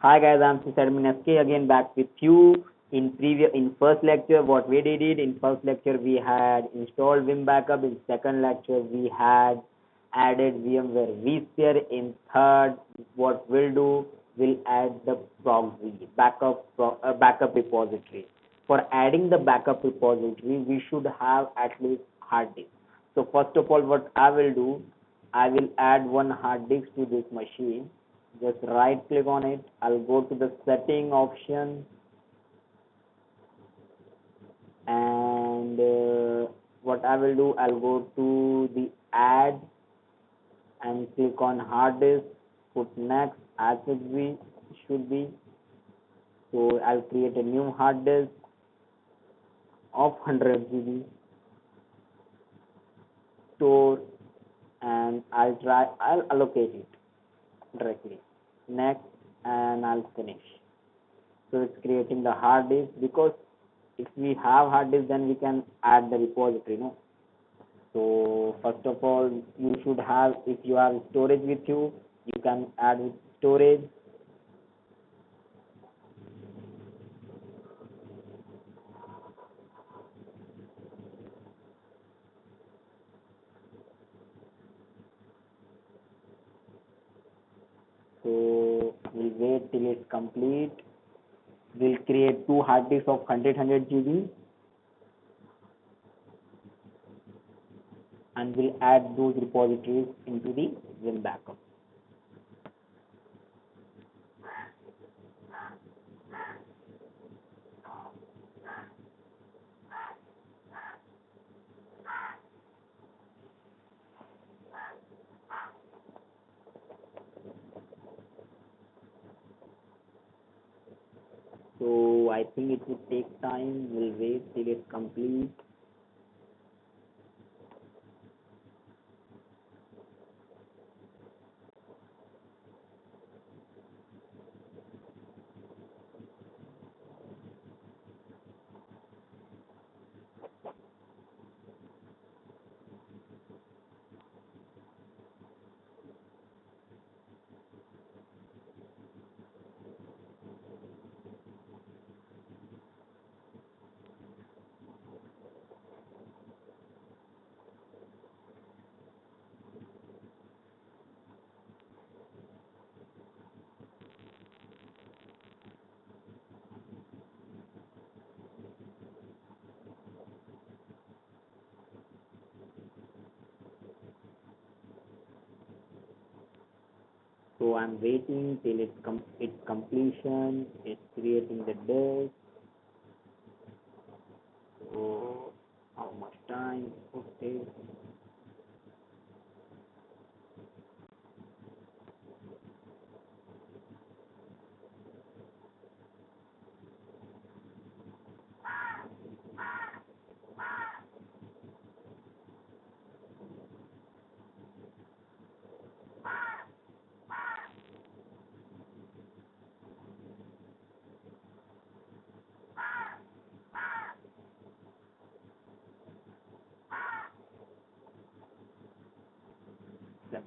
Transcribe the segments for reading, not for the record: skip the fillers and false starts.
Hi guys, I'm Sysadmin SK again back with you. In first lecture, what we did it in first lecture we had installed Vim Backup. In second lecture we had added VMware vSphere. In third, what we'll do, we'll add the proxy backup repository. For adding the backup repository, we should have at least hard disk. So first of all, what I will do, I will add one hard disk to this machine. Just right click on it. I'll go to the setting option, and what I will do, I'll go to the add and click on hard disk, put next as it should be. So I'll create a new hard disk of 100 GB store, and I'll allocate it directly. Next, and I'll finish. So it's creating the hard disk, because if we have hard disk, then we can add the repository, no? So first of all, you should have, if you have storage with you, you can add with storage. So we'll wait till it's complete. We'll create two hard disks of 100 GB, and we'll add those repositories into the Vim backup. So I think it would take time. We'll wait till it's complete. So I'm waiting till its completion. It's creating the disk. So how much time it would take?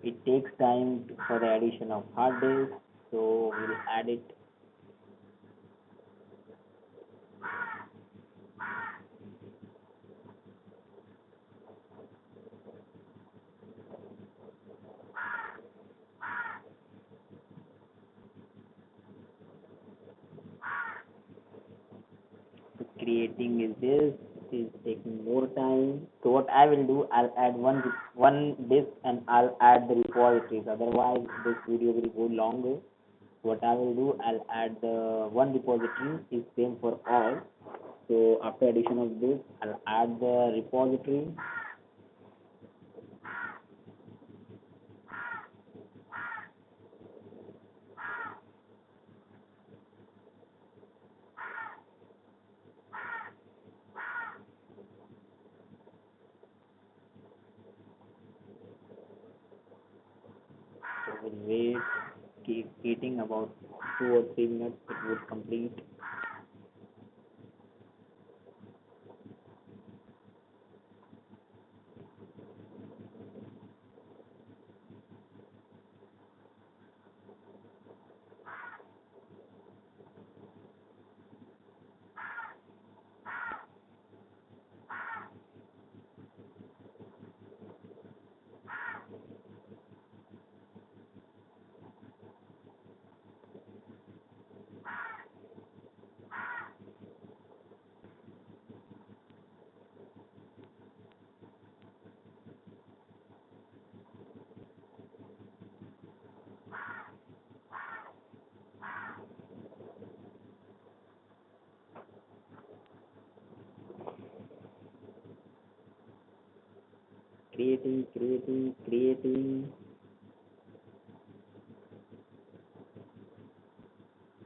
It takes time for the addition of hard disk. So we'll add it. Creating is taking more time. So what I will do, I'll add one disk, and I'll add the repositories. Otherwise, this video will go longer. What I will do, I'll add the one repository is same for all. So after addition of this, I'll add the repository. So we'll wait, keep waiting about 2 or 3 minutes. It would complete. creating.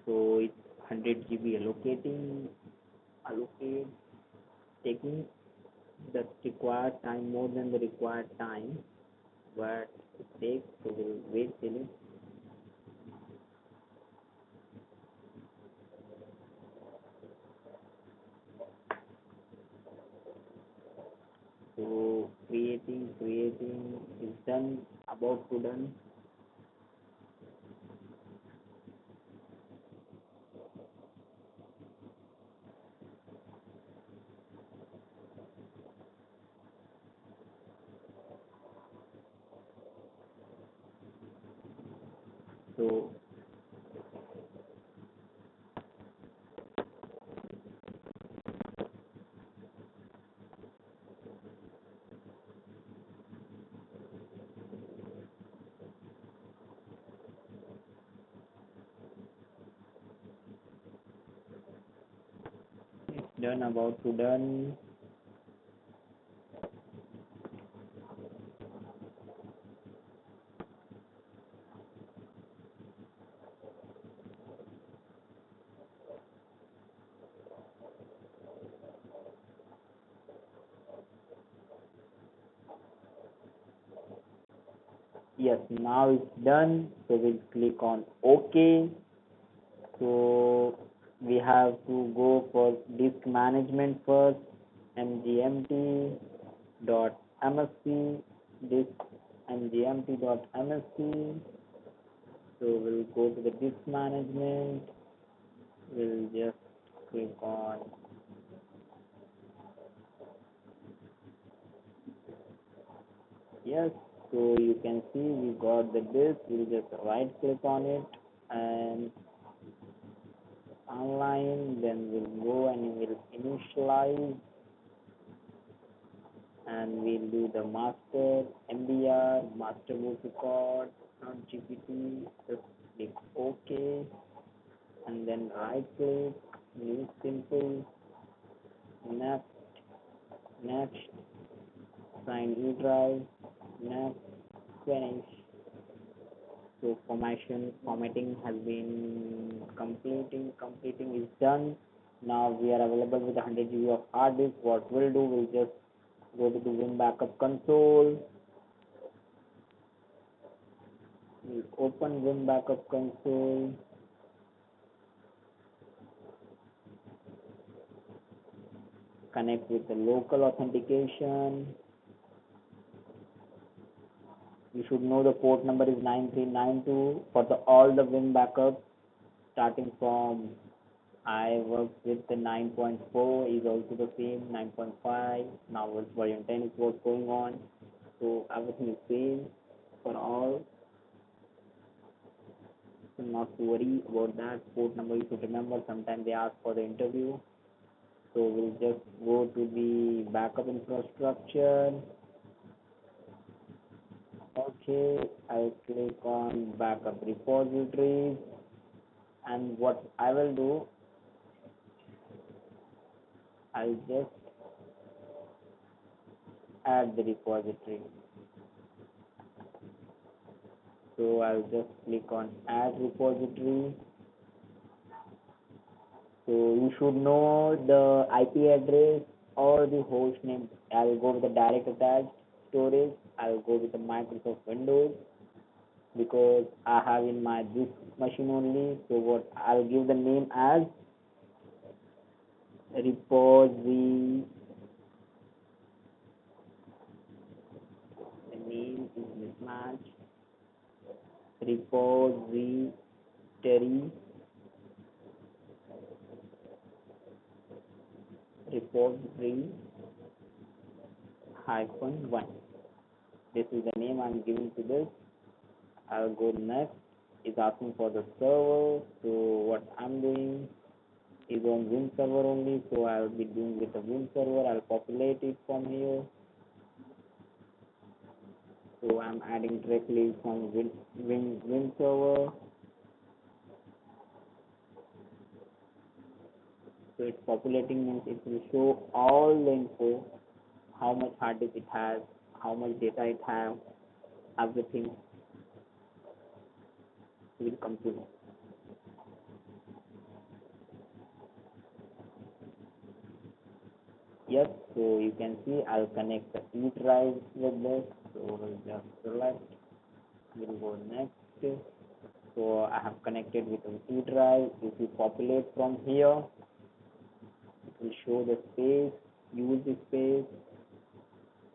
So it's 100 GB allocate, taking the required time more than the required time, but it takes, so we'll wait till it. So creating is done, about to done. So it's done, about to done. Yes, now it's done. So we'll click on OK. So we have to go for disk management first. mgmt dot msc disk mgmt dot msc. So we'll go to the disk management. We'll just click on yes. So you can see we got the disk. We'll just right click on it and online. Then we'll go and we'll initialize and we'll do the master MBR master boot record, not GPT. Just click OK and then right click, new simple, next, next, sign E drive, next, finish. So formatting has been completing is done. Now we are available with 100 GB of hard disk. What we'll do, we'll just go to the Vim backup console. We'll open Vim backup console. Connect with the local authentication. You should know the port number is 9392 for all the Vim backup starting from I work with the 9.4 is also the same 9.5. Now with version 10 is what's going on. So everything is same for all. So not to worry about that. Port number you should remember. Sometimes they ask for the interview. So we'll just go to the backup infrastructure. Okay, I'll click on backup repositories, and what I will do, I'll just add the repository. So I'll just click on add repository. So you should know the IP address or the host name. I'll go with the direct attached storage. I'll go with the Microsoft Windows because I have in my this machine only. So what I'll give the name as repository. The name is mismatch. Repository repository -1. This is the name I'm giving to this. I'll go next. It's asking for the server. So what I'm doing is on Vim server only. So I'll be doing with the Vim server. I'll populate it from here. So I'm adding directly from Vim server. So it's populating means it will show all the info, how much hard disk it has, how much data it have, everything will come to know. Yes, so you can see I'll connect the E drive with this. So we'll just select, we'll go next. So I have connected with an E drive. If you populate from here, it will show the space, use the space,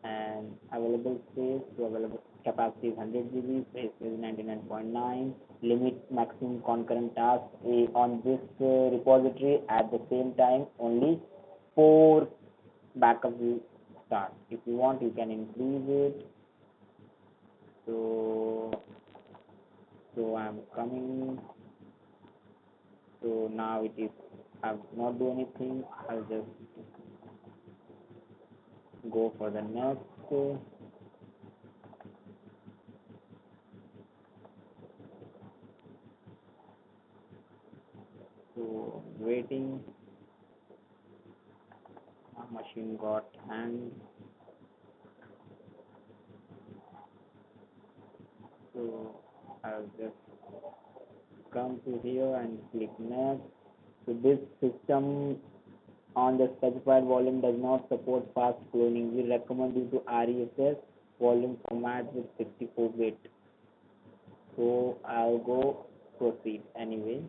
and available space. So available capacity is 100 GB, space is 99.9. Limit maximum concurrent tasks on this repository at the same time. Only 4 backup will start. If you want, you can increase it. So I'm coming. So now it is. I will not do anything. I'll just go for the next. So waiting. My machine got hanged. So I'll just come to here and click next. So this system on the specified volume does not support fast cloning. We recommend you to RESS volume format with 64-bit. So I'll go proceed anyway.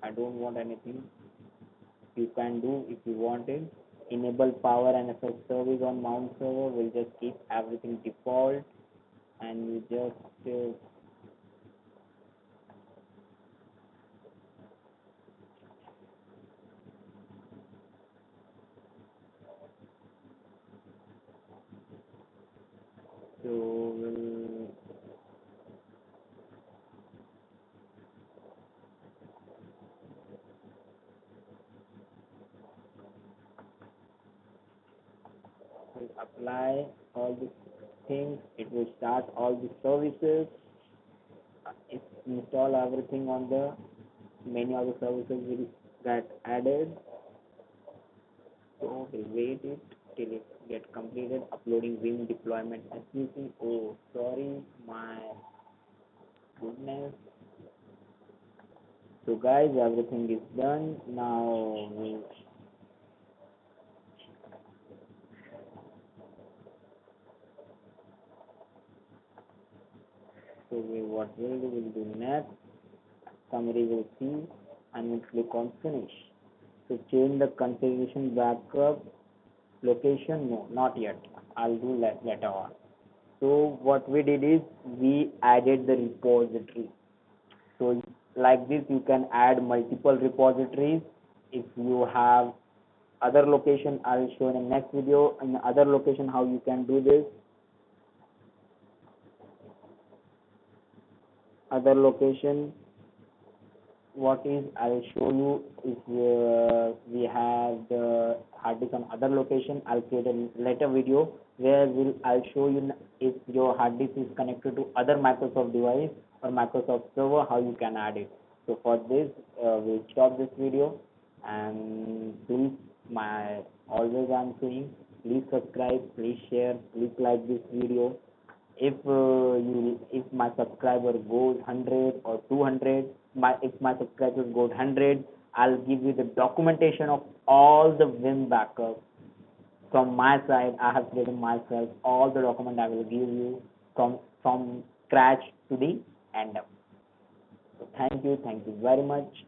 I don't want anything. You can do if you want it. Enable power and access service on mount server. We'll just keep everything default, and you just so we'll apply all these things. It will start all the services. It install everything on the many of the services will get added. So we'll wait it till it get completed. Uploading Vim deployment SVC. Oh, sorry, my goodness. So guys, everything is done. Now what we'll do next. Summary will see, and we'll click on finish. So change the configuration backup location. No, not yet. I'll do later on. So what we did is we added the repository. So like this, you can add multiple repositories. If you have other location, I'll show in the next video. In other location, how you can do this. Other location, what is I'll show you. If we have the hard disk on other location, I'll create a later video where I'll show you if your hard disk is connected to other Microsoft device or Microsoft server, how you can add it. So for this, we'll stop this video, and please, my always I'm saying, please subscribe, please share, please like this video. If my subscriber goes 100 or 200, if my subscribers go 100, I'll give you the documentation of all the Vim backups from my side. I have created myself all the document. I will give you from scratch to the end. So thank you very much.